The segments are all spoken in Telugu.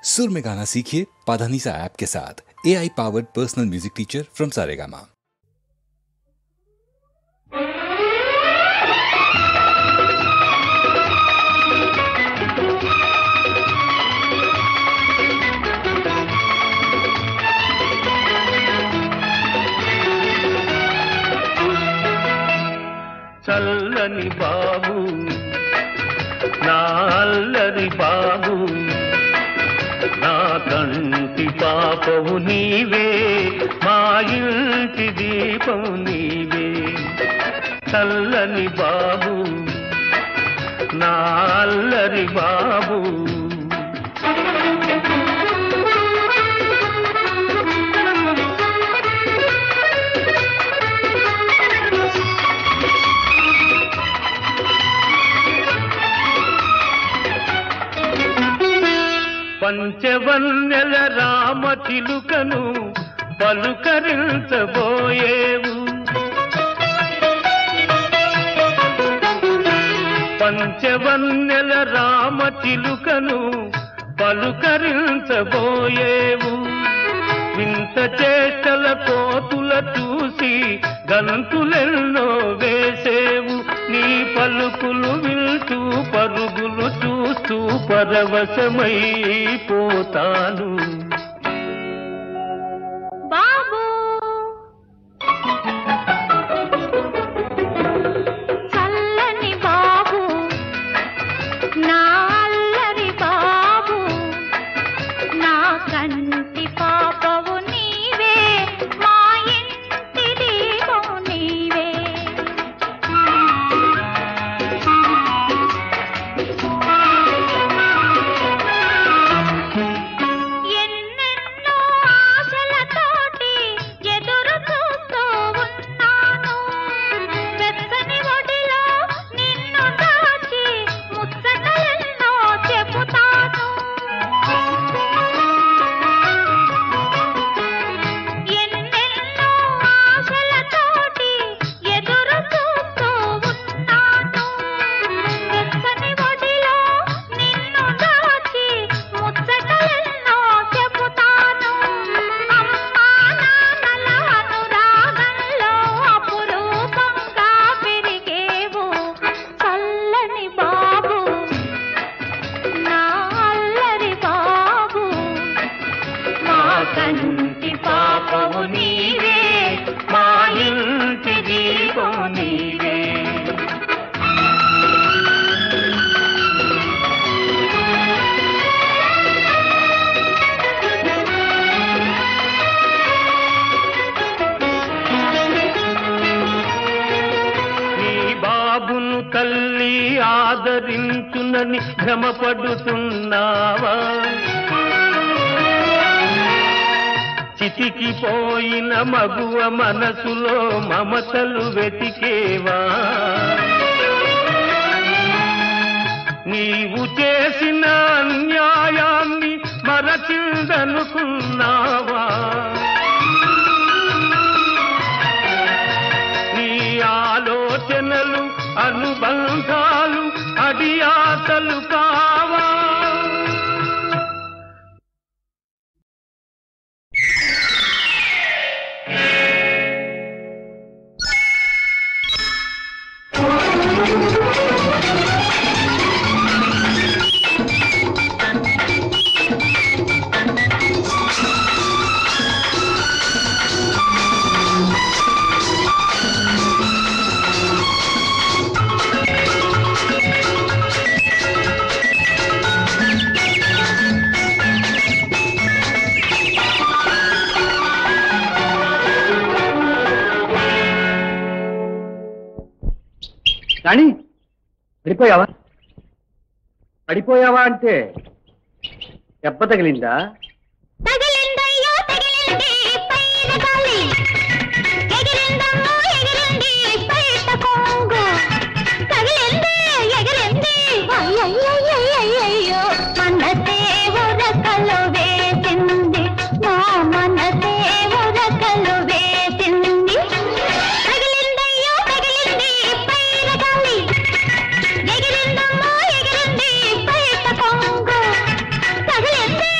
सुर में गाना सीखिए पाधानीसा ऐप के साथ। AI powered personal music teacher from Saregama. చల్లని బాబు నా అల్లరి బాబు నా కంటి పాపవు నీవే మా ఇంటి దీపము నీవే చల్లని బాబు నా అల్లరి బాబు పంచవన్నెల రామ చిలుకను పలుకరించబోయేవు పంచవన్నెల రామ చిలుకను పలుకరించబోయేవు వింత చేష్టల కోతుల చూసి గంతులెన్నో వేసేవు నీ పలుకులు వింటూ పరుగులు చూస్తూ పరవశమైపోతాను బాబు చల్లని బాబు నా అల్లరి బాబు నా కంటి పాపవు నీవే మా ఇంటి దీపము నీవే ఎన్నెన్నో ఆశలతోటి ఎదురు చూస్తూ ఉన్నాను వెచ్చని ఒడిలో నిన్ను దాచి ముచ్చటలెన్నో చెబుతాను ఎన్నెన్నో ఆశలతోటి ఎదురు చూస్తూ ఉన్నాను వెచ్చని ఒడిలో నిన్ను దాచి ముచ్చటలెన్నో చెబుతాను అమ్మా నాన్నల అనురాగంలో అపురూపంగా పెరిగేవు చల్లని బాబు నా అల్లరి బాబు మా కంటి పాపము నీవే మా ఇంటి దీపము నీవే నీ బాబును తల్లి ఆదరించునని భ్రమపడుతున్నావా చితికిపోయిన మగువ మనసులో మమతలు వెతికేవా నీవు చేసిన అన్యాయాన్ని మరచిందనుకున్నావా నీ ఆలోచనలు అనుబంధాలు అడియాసలు కావా రాణి పడిపోయావా పడిపోయావా అంటే దెబ్బ తగిలిందా తగిలిందయ్యో తగిలింది పైన గాలి ఎగిరిందమ్మో ఎగిరింది బయట కొంగు తగిలింది ఎగిరింది అయ్యయ్యయ్యయ్యయ్యో మనసే ఉరకలు వేసింది మా మనసే ఉరకలు వేసింది తగిలిందయ్యో తగిలింది పైన గాలి ఎగిరిందమ్మో ఎగిరింది బయట కొంగు తగిలింది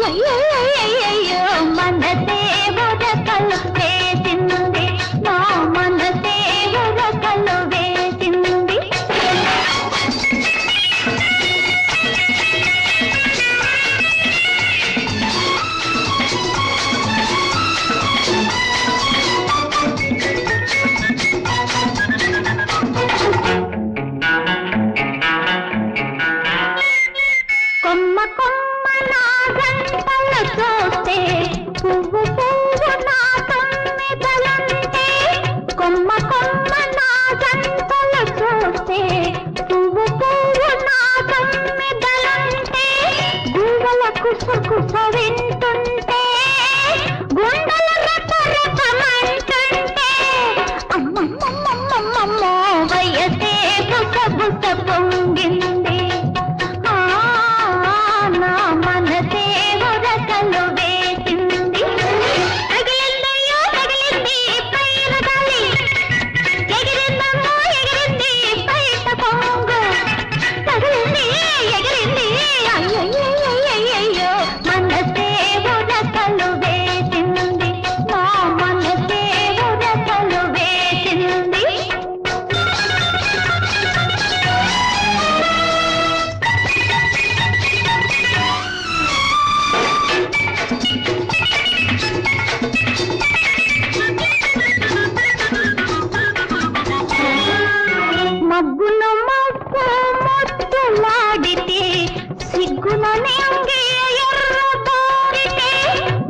అయ్యయ్యయ్యయ్యో మనసే ఉరకలు వేసింది నా మనసే ఉరకలు వేసింది కొమ్మ కొమ్మ నా గంటలు చూస్తే పువ్వు పువ్వు నా తొమ్మిదలుంటే కొమ్మ కొమ్మ నా గంటలు చూస్తే పువ్వు పువ్వు నా తొమ్మిదలుంటే గువ్వల కుసకుస వింటుంటే గుండెల రెపరెపమంటుంటే అమ్మమ్మమ్మమ్మమ్మో వయసే బుసబుస పొంగింది నా మనసే ఉరకలు వేసింది తగిలిందయ్యో తగిలింది పైన గాలి ఎగిరిందమ్మో ఎగిరింది బయట పొంగు తగిలింది ఎగిరింది అయ్యయ్యయ్యయ్యో మనసే ఉరకలు వేసింది నా మనసే ఉరకలు వేసింది మగ్గును మగ్గు ముద్దులాడితే సిగ్గున నింగి ఎర్రబారితే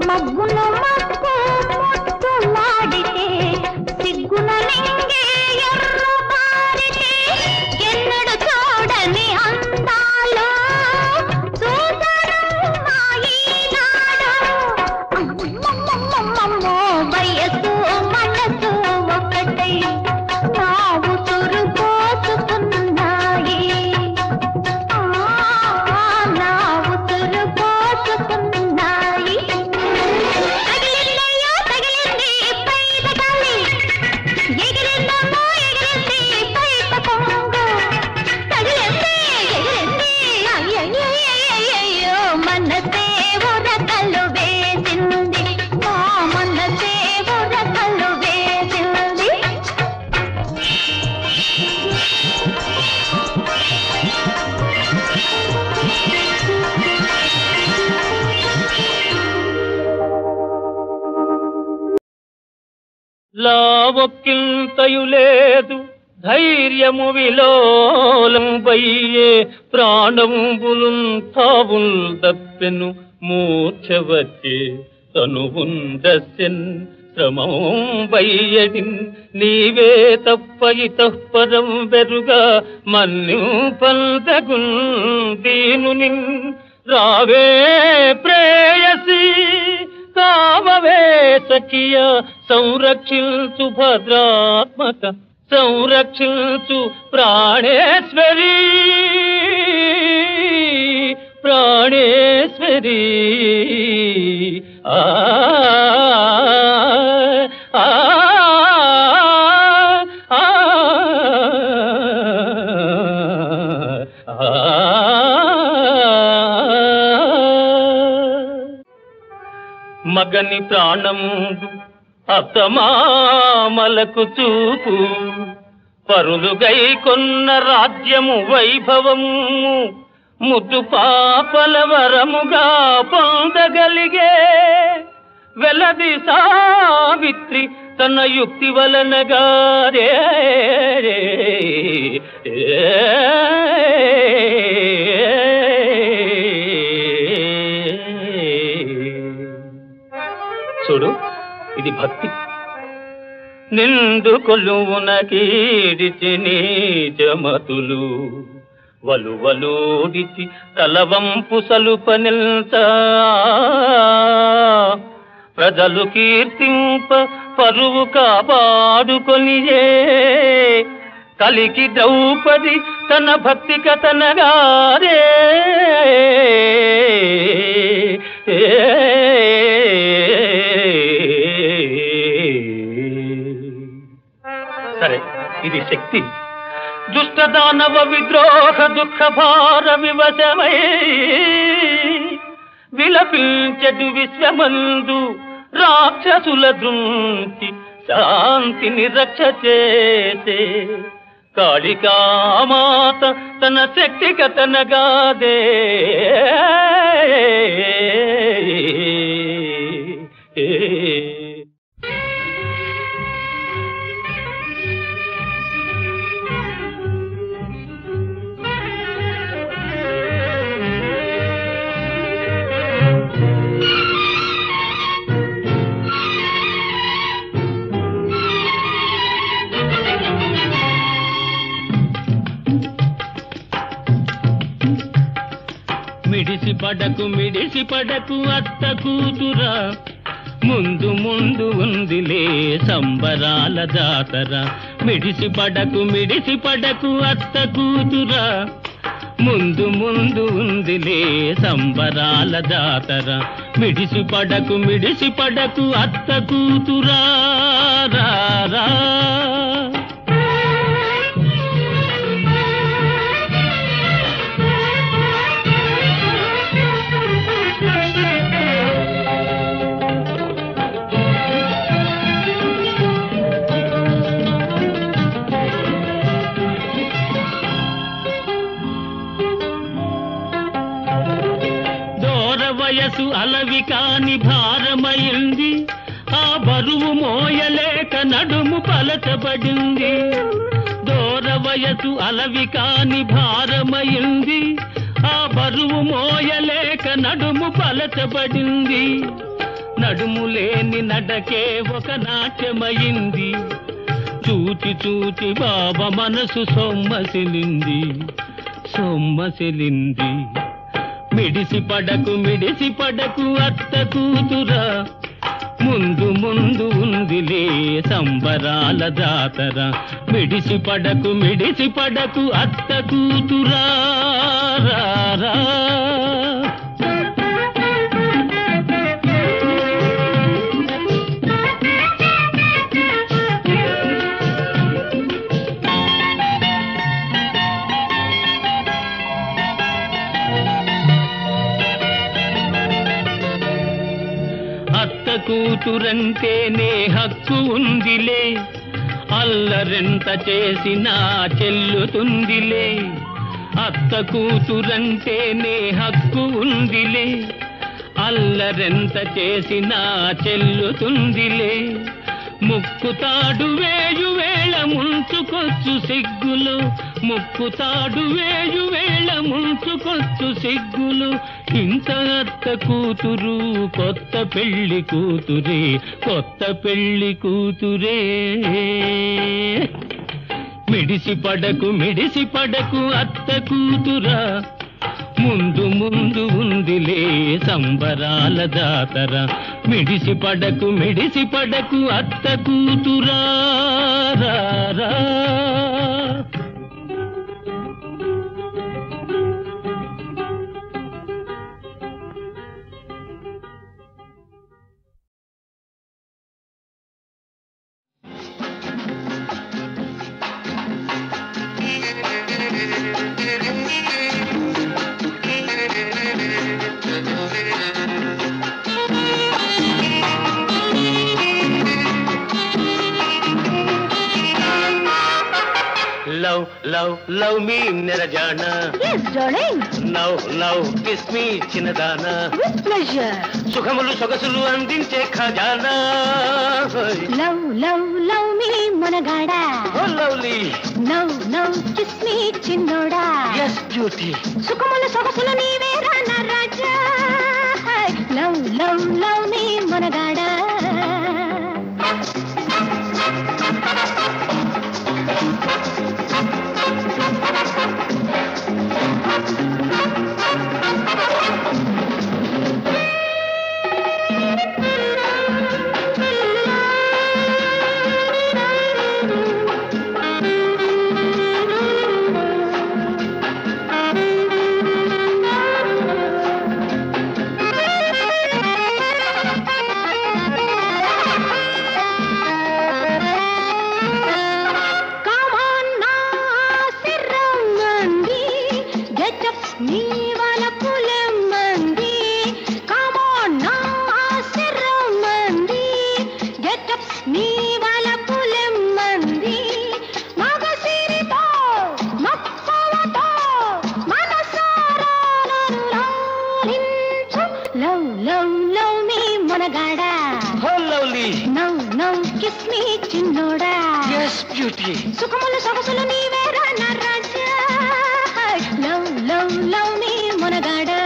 మగ్గును మగ్గు ముద్దులాడితే సిగ్గున నింగి ఎర్రబారితే ఎన్నడు చూడని అందాలు చూడను ఈనాడు అమ్మమ్మమ్మమ్మమ్మో వయసు మనసు ఒకటై నా ఉసురు పోసుకున్నాయి నా ఉసురు పోసుకున్నాయి తగిలిందయ్యో తగిలింది పైన గాలి ఎగిరిందమ్మో ఎగిరింది బయట పొంగు తగిలింది ఎగిరింది అయ్యయ్యయ్యయ్యో మనసే ఉరకలు వేసింది నా మనసే ఉరకలు వేసింది లావొక్కింతయు లేదు ధైర్యము విలోలంబయ్యే ప్రాణంబులున్ తావుల్ దప్పెను మూర్ఛవచ్చే తనువుందస్యన్ శ్రమం వయ్యడిన్ నీవే తప్ప ఇతఃపరం వెరుగా మన్యు పందగున్ దీనునిన్ రావే ప్రేయసి కావవే సఖియ సంరక్షించు భద్రాత్మక సంరక్షించు ప్రాణేశ్వరి ప్రాణేశ్వరి ఆ ఆ మగని ప్రాణము అత్తమామలకు చూపు పరులుగై కొన్న రాజ్యము వైభవము ముద్దు పాపల వరముగా పొందగలిగే వెలది సావిత్రి తన యుక్తి వలనగారే చూడు ఇది భక్తి నిండు కొలువున కీడిచి నీచమతులు వలువలోడిచి తలవంపు సలుపనిల్చ ప్రజలు కీర్తింప పరువు కాపాడుకొనియే కలికి ద్రౌపది తన భక్తి కథనగారే సరే ఇది శక్తి దుష్ట దానవ విద్రోహ దుఃఖ భార వివశమై విలపించడు విశ్వమందు రాక్షసుల దృంచి శాంతిని రక్ష చేసే కాళికామాత తన శక్తి కథనగాదే మిడిసి పడకు అత్త కూతురా ముందు ముందు ఉందిలే సంబరాల జాతర మిడిసి పడకు అత్త కూతురా ముందు ముందు ఉందిలే సంబరాల జాతర మిడిసి పడకు అత్త కూతురా రా రా వయసు అలవి కాని భారమైంది ఆ బరువు మోయలేక నడుము పలచబడింది దూర వయసు అలవి కాని భారమైంది ఆ బరువు మోయలేక నడుము పలచబడింది నడుము లేని నడకే ఒక నాట్యమైంది చూచి చూచి బాబా మనసు సొమ్మసిలింది మిడిసి పడకు అత్త కూతురా ముందు ముందు ఉందిలే సంబరాల జాతర మిడిసి పడకు అత్త కూతురా రా రా కూతురంటేనే హక్కు ఉందిలే అల్లరెంత చేసినా చెల్లుతుందిలే అత్త కూతురంటేనే హక్కు ఉందిలే అల్లరెంత చేసినా చెల్లుతుందిలే ముక్కుతాడు వేయు వేళ ముంచుకొచ్చు సిగ్గులు ముక్కుతాడు వేయు వేళ ముంచుకొచ్చు సిగ్గులు ఇంత అత్త కూతురు కొత్త పెళ్లి కూతురే మిడిసి పడకు అత్త కూతురా ముందు ముందు ఉందిలే సంబరాల జాతర మిడిసి పడకు అత్త కూతురా రా రా Love me, Nirajana. Yes, darling. Now, kiss me, Chinadana. With pleasure. Sukhamulu sogasulu andinche khajana. Love me, Managada. Oh, lovely. Now, kiss me, Chinnoda. Yes, beauty. Sukhamulu sogasulu neeve rana raja. Love me, Managada. Lovely now now kiss me చిన్నోడా ఎస్ బ్యూటీ సుఖములు సొగసులు నీవేరా నా రాజా లవ్ లవ్ లవ్ మీ మునగాడా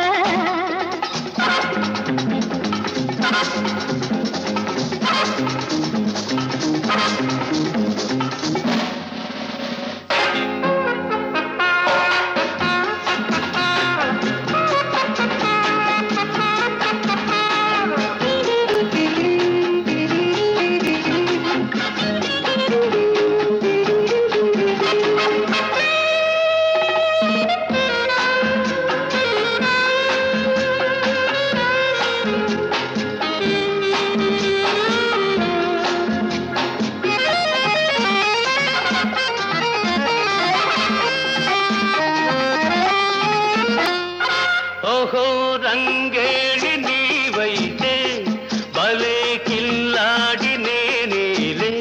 ఓహో రంగేళి నీవైతే భలే కిల్లాడి నేనేలే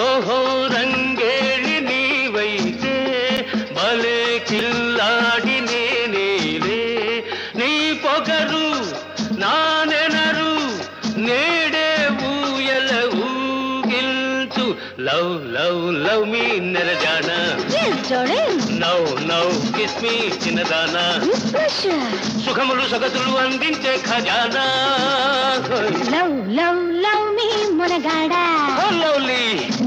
ఓహో రంగేళి నీవైతే భలే కిల్లాడి నేనేలే నీ పొగరు నానెనరు నేడే ఊయల ఊగిల్చు లవ్ లవ్ లవ్ మీ నెరజానా నౌ నౌ కిస్ మీ చిన్నదానా సుఖములు సొగసులు అందించే ఖజానా లవ్ లవ్ లవ్ మీ మునగాడా lovely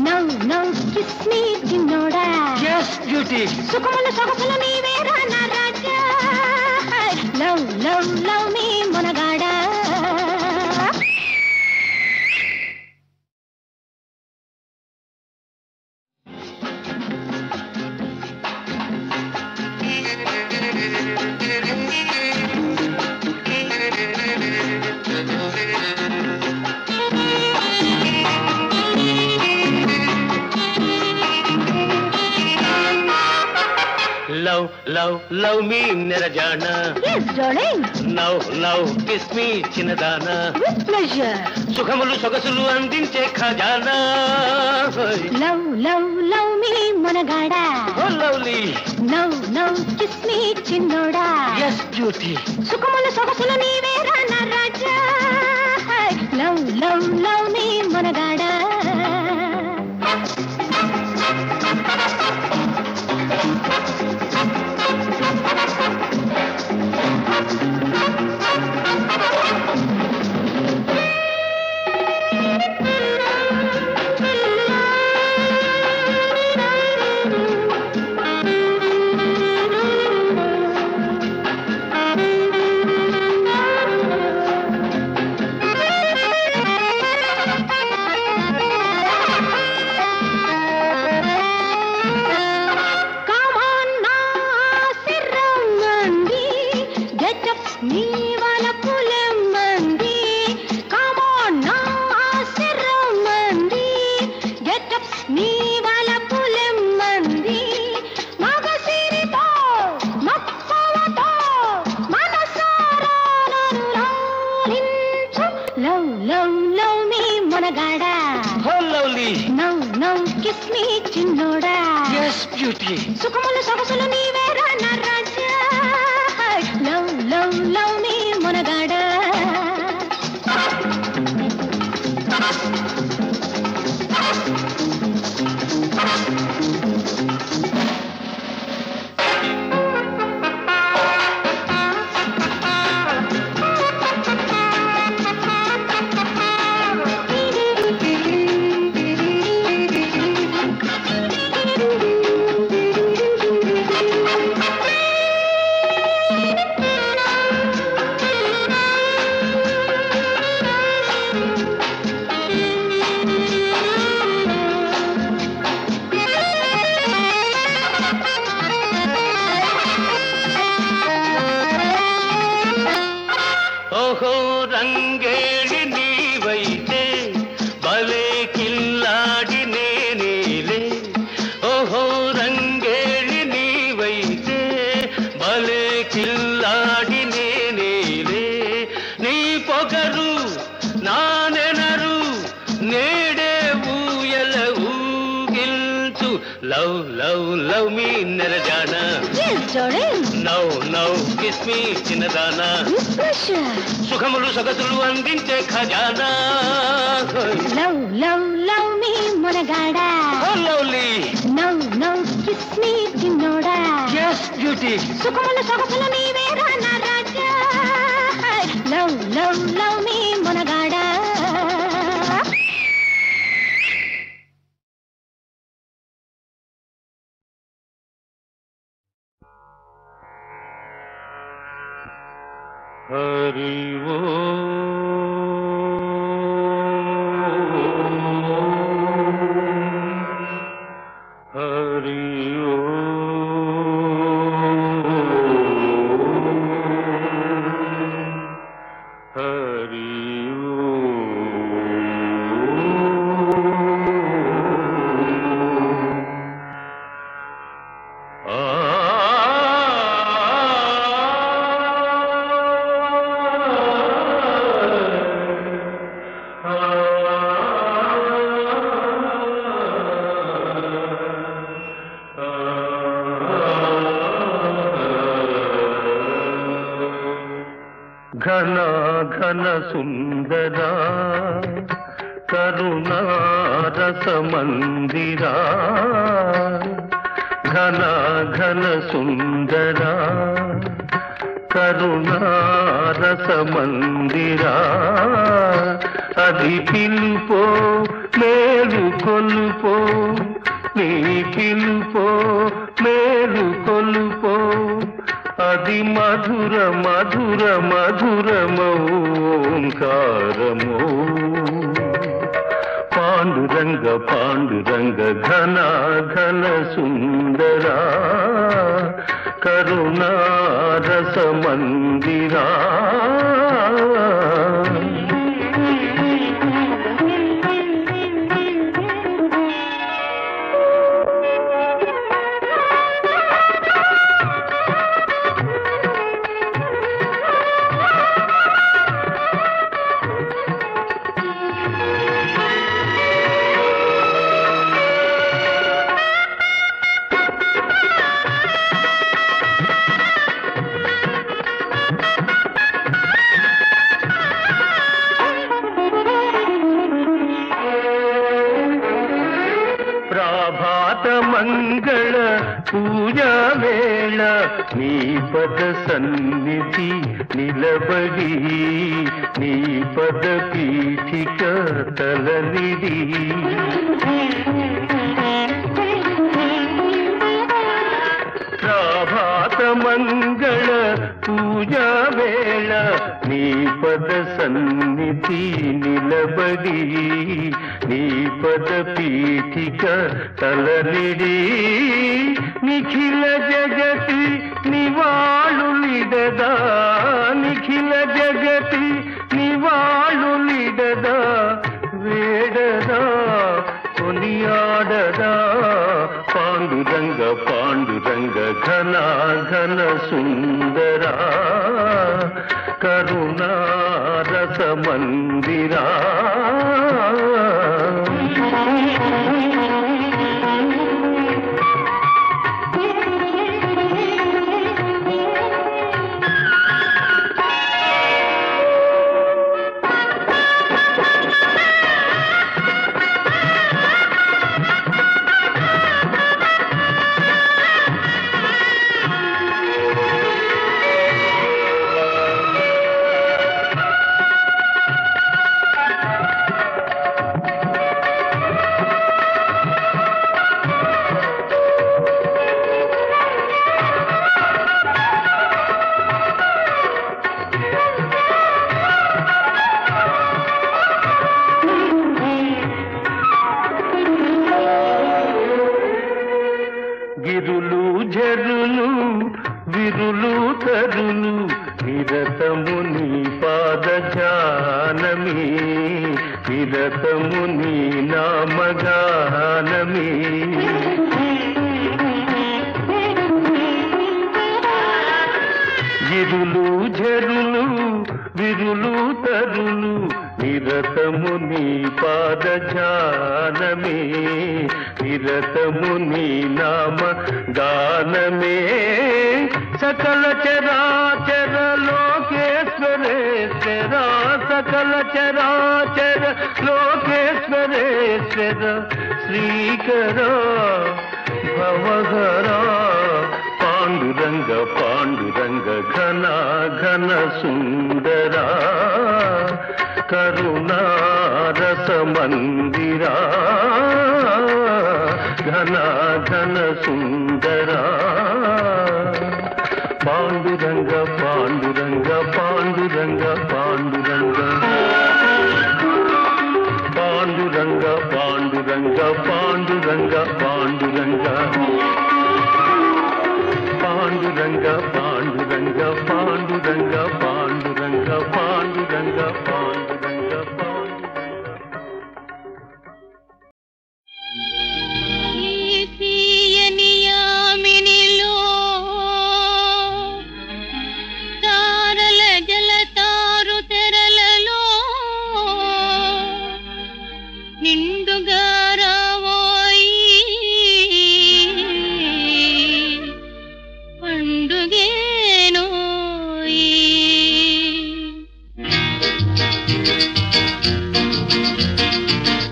now now kiss me చిన్నోడా ఎస్ బ్యూటీ సుఖములు సొగసులు నీవేరా నా రాజా లవ్ లవ్ లవ్ మీ మునగాడా లవ్ లవ్ లవ్ మీ నెరజానా Yes, darling. Now now kiss me చిన్నదానా With pleasure. సుఖములు సొగసులు అందించే ఖజానా Love, love, love me, మునగాడా. Lovely Now, now, kiss me, చిన్నోడా. ఎస్ బ్యూటీ సుఖములు సొగసులు నీవేరా నా రాజా. Love, love, love me, మునగాడా. సుఖములు సొగసులు నీవేరా నా రాజా. లవ్ లవ్ లవ్ మీ మునగాడా. ఓహో రంగేళి నీవైతే భలే కిల్లాడి నేనేలే ఓహో రంగేళి నీవైతే భలే కిల్లాడి నేనేలే నీ పొగరు నానెనరు నేడే ఊయల ఊగిల్చు లవ్ లవ్ లవ్ మీ నెరజానా Yes, darling. Now kiss me చిన్నదానా With pleasure. సుఖములు సగతులు అందించే ఖజానా Love me, మొనగాడా. లవ్లీ No, kiss me, చిన్నోడా. yes బ్యూటీ సుఖముల సొగసులు నీవేరా నా రాజా. Love me, మొనగాడా. హరి ఓ హరి ఓ హరి ఘన ఘన సుందరా కరుణారస మందిరా ఘన ఘన సుందరా కరుణారస మందిరా అది పిలుపో మేలు కొలుపో నీ పిలుపో మేలు కొలుపో అది మధుర మధుర మధురమో ఓంకారమో పాండురంగ పాండురంగ ఘన ఘన సుందరా కరుణారస మందిరా మంగళ పూజా వేళ నీ పద సన్నిధి నిలబడి నీ పద పీఠిక తలనిడి ప్రభాత మంగళ పూజా వేళ నీ పద సన్నిధి నిలబడి నీ పద పీఠిక తలనిడి నిఖిల జగతి నివాళులిడదా నిఖిల జగతి నివాళులిడదా వేడదా కొనియాడదా పాండురంగ పాండురంగ ఘన ఘన సుందరా కరుణారస మందిరా గిరులు జరులు విరులు తరులు నిరతము నీ పాద జానమే నిరతము నీ నామగానమే గిరులు జరులు సిరులు తరులు నిరతము నీ పాద ధ్యానమే నిరతము నీ నామ గానమే సకల చరాచర లోకేశ్వరేశ్వర సకల చరాచర లోకేశ్వరేశ్వర శ్రీకర భవహరా పాండురంగ పాండురంగ ఘన ఘన సుందరా కరుణారస మందిరా ఘన ఘన సుందరా పాండురంగ పాండురంగ పాండురంగ పాండురంగ పాండురంగ పాండురంగ పాండురంగ పాండురంగ పాండురంగ పాండురంగ పాండురంగ పాండురంగ పాండురంగ పాండురంగ తీయనియామినిలో తారల జలతారు తెరలలో నిండుగా రావోయి పండుగేనోయి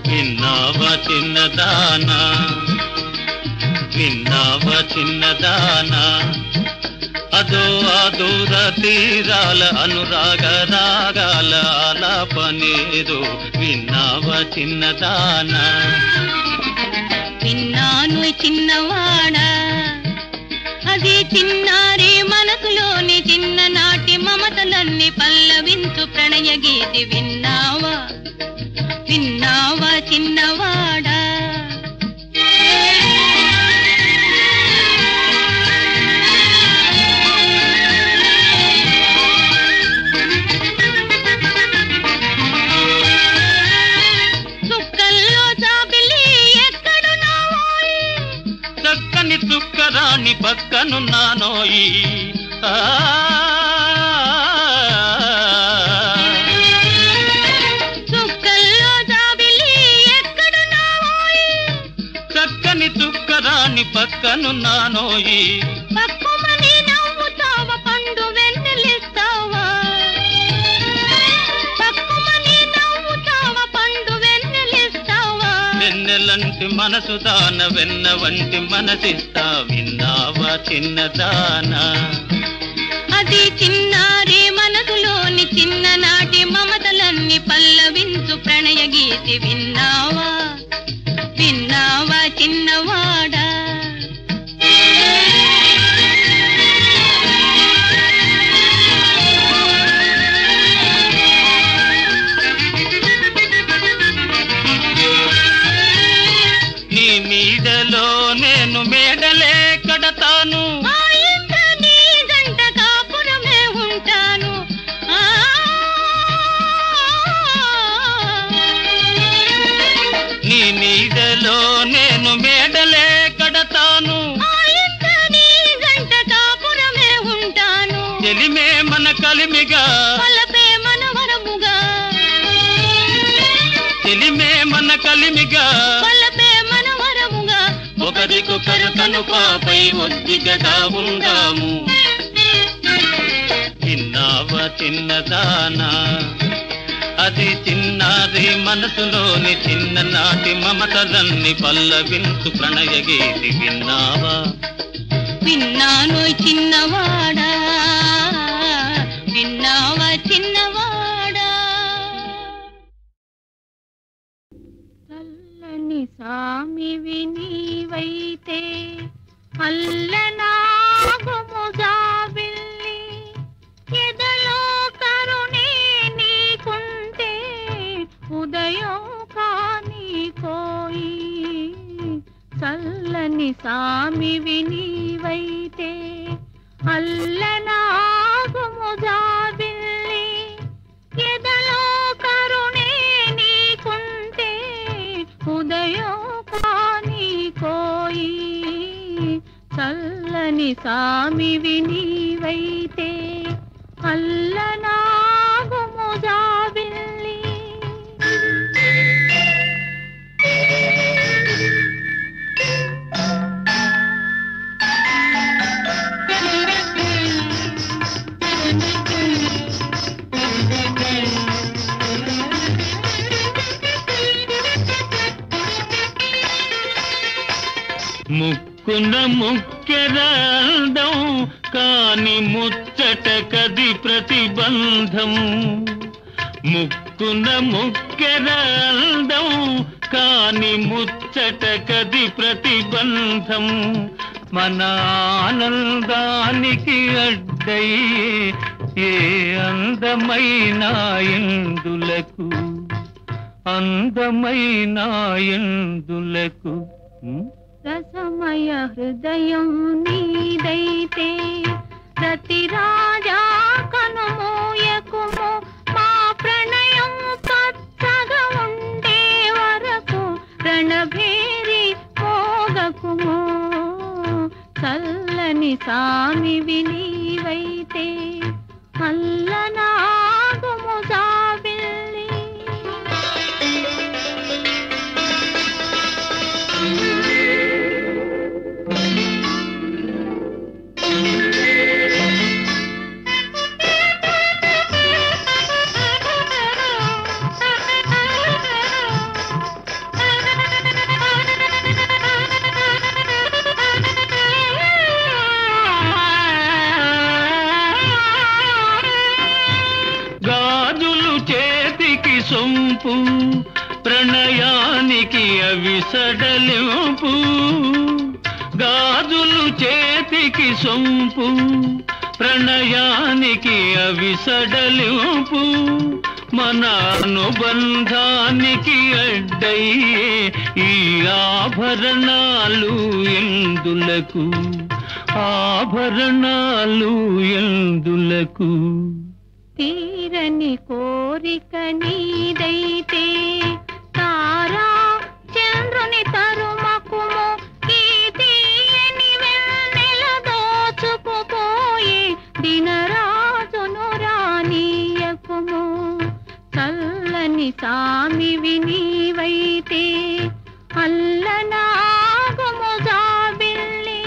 విన్నావా చిన్నదానా విన్నావా చిన్నదానా అదో ఆ దూర తీరాల అనురాగ రాగాల ఆలాపనేదో విన్నావా చిన్నదానా విన్నాను చిన్నవాడా అది చిన్నారి మనసులోని చిన్ననాటి మమతలన్నీ పల్లవించు ప్రణయ గీతి విన్నావా విన్నావా చిన్నవాడా చుక్కల్లో జాబిలి ఎక్కడున్నావోయ్ చక్కని చుక్కరాణి పక్కనున్నానోయి చుక్కల్లో జాబిలి ఎక్కడున్నావోయ్ చక్కని చుక్కరాణి పక్కనున్నానోయి పక్కుమని నవ్వుతావా పండు వెన్నెలిస్తావా పక్కుమని నవ్వుతావా పండు వెన్నెలిస్తావా వెన్నెలంటి మనసు దాన వెన్న వంటి మనసిస్తా విన్నావా చిన్నదానా అది చిన్నారి మనసులోని చిన్ననాటి మమతలన్నీ పల్లవించు ప్రణయ గీతి విన్నావా విన్నావా చిన్నవాడా నీ మీడలో నేను మేడలే కడతాను ఆ ఇంట నీ జంట కాపురమే ఉంటాను ఆ నీ నీడలో నేను మేడలే కడతాను ఆ ఇంట నీ జంట కాపురమే ఉంటాను చెలిమే మన కలిమిగా పలపే మనవరముగా చెలిమే మన కలిమిగా పలపే మనవరముగా ఒకరికొకరు కనుపాపై ఒద్దికగా ఉందాము విన్నావా చిన్నదానా అది చిన్నారి మనసులోని చిన్ననాటి మమతలన్నీ పల్లవించు ప్రణయ గీతి విన్నావా విన్నాను చిన్నవాడా విన్నావా చిన్నవాడా చల్లని సామివి నీవైతే అల్లనాగుము జాబిల్లి ఎదలో కరుణే నీకుంటే ఉదయం కాని కోయి చల్లని సామివి నీవైతే అల్లనాగుము జాబిల్లి ఎదలో కరుణే నీకుంటే ఉదయం కాని కోయి చల్లని సామివి నీవైతే అల్లనాగుము ముక్కున ముక్కెరల్దం కాని ముచ్చట కది ప్రతిబంధం ముక్కున ముక్కెరల్దం కాని ముచ్చట కది ప్రతిబంధం మన ఆనందానికి అడ్డై ఏ అందమైన ఇందులకు అందమైన ఇందులకు రసమయ హృదయం నీదైతే రతి రాజా కనుమోయకుము మా ప్రణయం పచ్చగా ఉండే వరకు రణభేరి మోగకుము చల్లని సామివి నీవైతే అల్లనాగుము జాబిల్లి సొంపు ప్రణయానికి అవి సడలింపు గాజులు చేతికి సొంపు ప్రణయానికి అవి సడలింపు మన అనుబంధానికి అడ్డయ్యే ఈ ఆభరణాలు ఎందులకు ఆభరణాలు ఎందులకు తీరని కోరిక నీదైతే తారా చంద్రుని తరుమకుము ఈ తీయని వెన్నెల దోచుకుపోయే దినరాజును రానీయకుము చల్లని సామివి నీవైతే అల్లనాగుము జాబిల్లి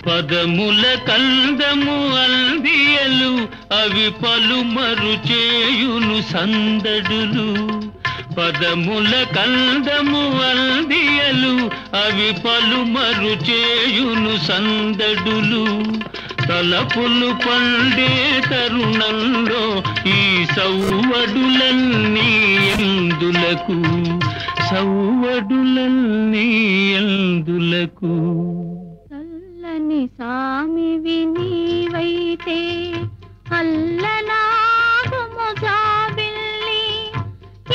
పదముల కందము అందియలు అవి పలుమరు చేయును సందడులు పదముల కందము అందియలు అవి పలుమరు చేయును సందడులు తలపులు పండే తరుణంలో ఈ సౌవడులన్నీ ఎందులకు సౌవడులన్నీ ఎందులకు చల్లని సామివి నీవైతే అల్లనాగుము జాబిల్లి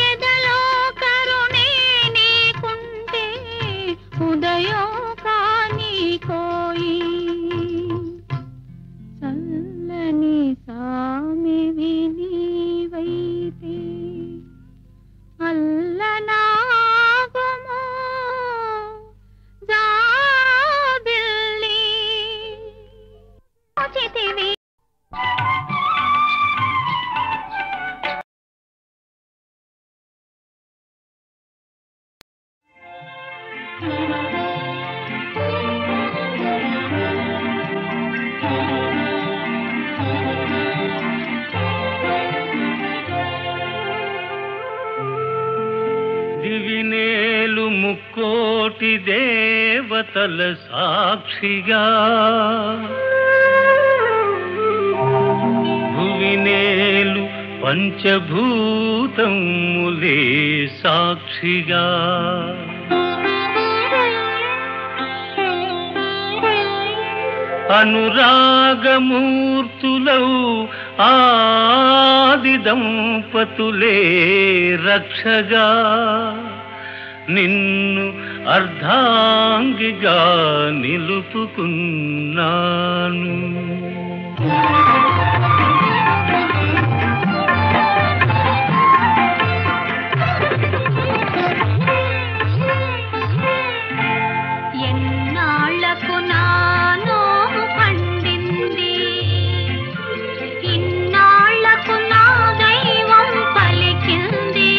ఎదలో కరుణే నీకుంటే ఉదయం కాని కోయి చల్లని సామివి నీవైతే అల్లనాగుము జాబిల్లి చితివి దివినేలు ముక్కోటి దేవతల సాక్షిగా భువినేలు పంచభూతములే సాక్షిగా అనురాగమూర్తులౌ ఆది దంపతులే రక్షగా నిన్ను అర్ధాంగిగా నిలుపుకున్నాను ఎన్నాళ్లకు నానో పండింది ఇన్నాళ్లకు నా దైవం పలికింది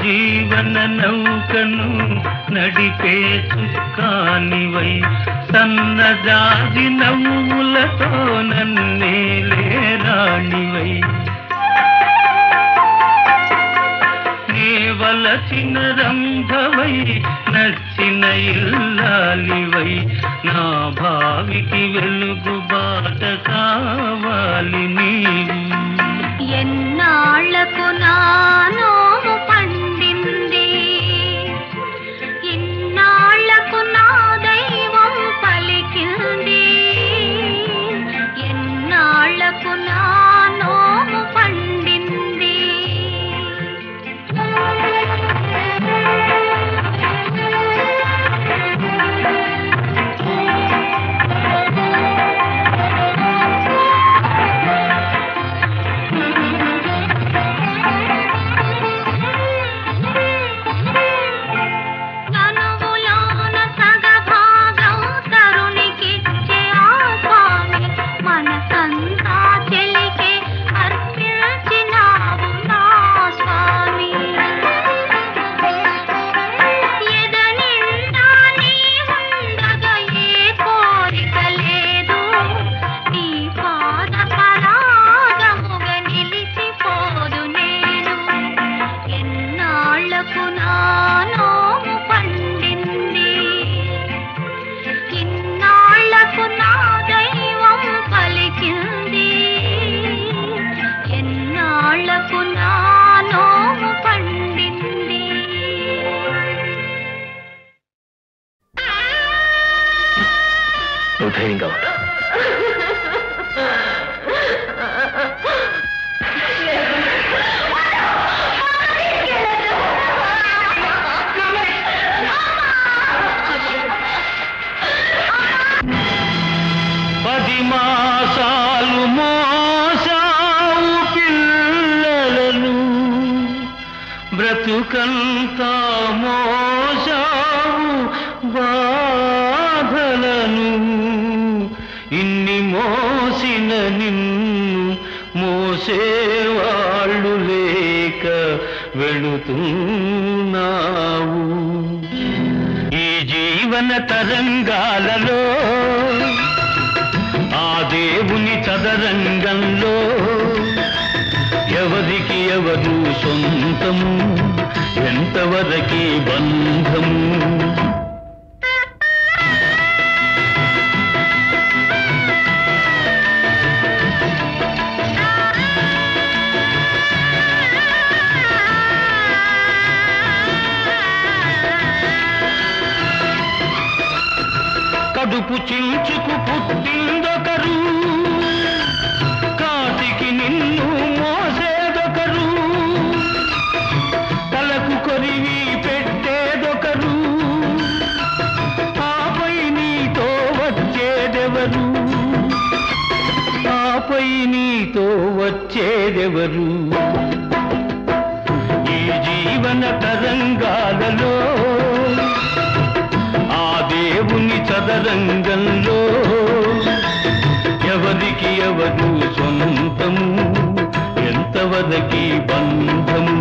జీవన నౌకను నడిపే చుక్కానివై సన్నజాజి నవ్వులతో నన్నేలే రాణివై నేవలసిన రంభవై నచ్చిన ఇల్లాలివై నా భావికి వెలుగు బాట కావాలి నీవు ఎన్నాళ్లకు నానోము పండింది ఇన్నాళ్లకు నా దైవం పలికింది ఎన్నాళ్లకు నానోము పండింది ధైర్యంగా ఉండు. పది మాసాలు మోసావు పిల్లలను బ్రతుకంతా మోసావు బాధలను ఇన్ని మోసిన నిన్ను మోసేవాళ్ళు లేక వెళుతున్నావు ఈ జీవన తరంగాలలో ఆ దేవుని చదరంగంలో ఎవరికి ఎవరు సొంతము ఎంతవరకి బంధము కడుపు చించుకు పుట్టిందొకరు కాటికి నిన్ను మోసేదొకరు తలకు కొరివి పెట్టేదొకరు ఆపై నీతో వచ్చేదెవరు ఆపై నీతో వచ్చేదెవరు ఈ జీవన తరంగాలలో దేవుని చదరంగంలో ఎవరికి ఎవరు సొంతము ఎంతవరకి బంధము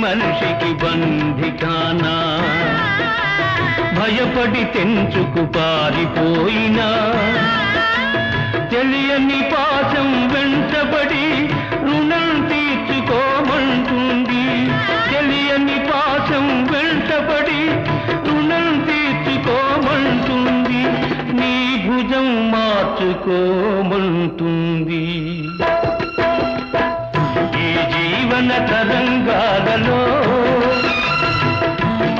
మనిషికి బంధికానా భయపడి తెంచుకు పారిపోయినా తెలియని పాశం వెంటబడి రుణం తీర్చుకోమంటుంది తప్పుకోమంటుంది. ఈ జీవన తరంగాలలో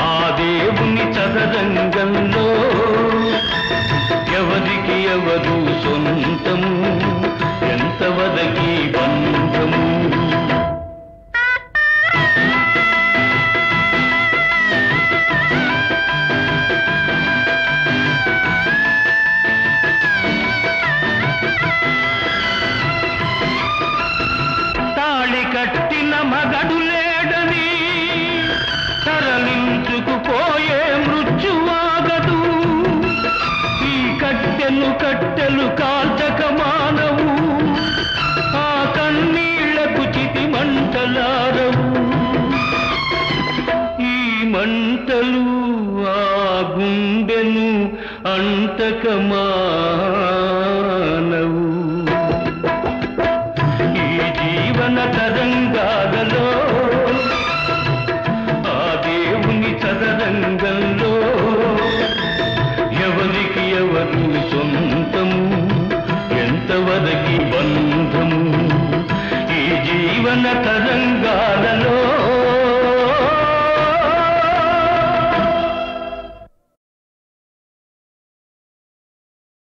ఆ దేవుని చదరంగంలో ఎవరికి ఎవరు సొంతము, ఎంతవరకి బంధము.